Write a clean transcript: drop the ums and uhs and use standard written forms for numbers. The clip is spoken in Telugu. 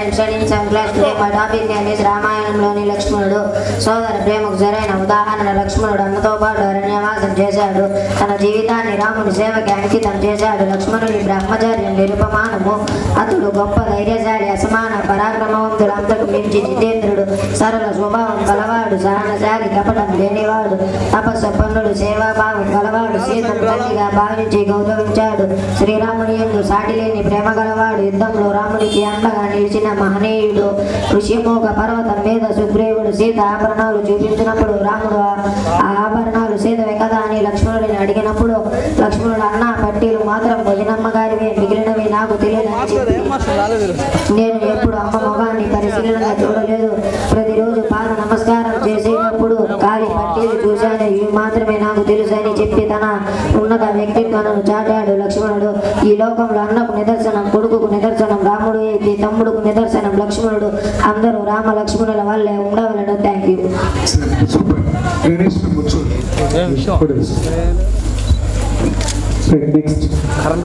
I'm studying some class today. My topic name is రామాయణంలోని లక్ష్మణుడు. సోదర ప్రేమకు సరైన ఉదాహరణ లక్ష్మణుడు అన్నతో పాటు అరణ్యవాసం చేశాడు. తన జీవితాన్ని రాముని సేవకి అంకితం చేశాడు. లక్ష్మణుని బ్రహ్మచర్యం నిరుపమానము. అతడు గొప్ప ధైర్యశాలి, అసమాన పరాక్రమవంతుడు, అంతకు మించి జితేంద్రుడు, సరళ స్వభావం కలవాడు, సహనశాలి, కపటం లేనివాడు, తపస్సంపన్నుడు, సేవాభావం కలవాడు, సీతను తల్లిగా భావించి గౌరవించాడు. శ్రీరాముని యందు సాటిలేని ప్రేమ గలవాడు, యుద్ధంలో రామునికి అండగా నిలిచిన మహనీయుడు. ఋషిమోగ పర్వతం మీద సుగ్రీవుడు సీత ఆభరణాలు చూపించినప్పుడు రాముడు ఆ ఆభరణాలు సీతవే కదా అని లక్ష్మణుడిని అడిగినప్పుడు లక్ష్మణుడు అన్న పట్టీలు మాత్రం భజనమ్మ గారివే, మిగిలినవి నాకు తెలియదని చెప్పి నేను ఎప్పుడు అమ్మ మొగాన్ని పరిశీలనగా చూడలేదు. ప్రతిరోజు పాద నమస్కారం చేసేటప్పుడు కాలి పట్టీలు చూశాను, ఇవి మాత్రమే నాకు తెలుసు అని చెప్పి తన ఉన్నత వ్యక్తిత్వాన్ని చాటాడు లక్ష్మణుడు. ఈ లోకంలో అన్నకు నిదర్శనం కొడుకుకు నిదర్శనం రాముడు అయితే తమ్ముడుకు నిదర్శనం లక్ష్మణుడు. అందరూ రామ లక్ష్మణుల వల్లే ఉండవలను. Thank you. నెక్స్ట్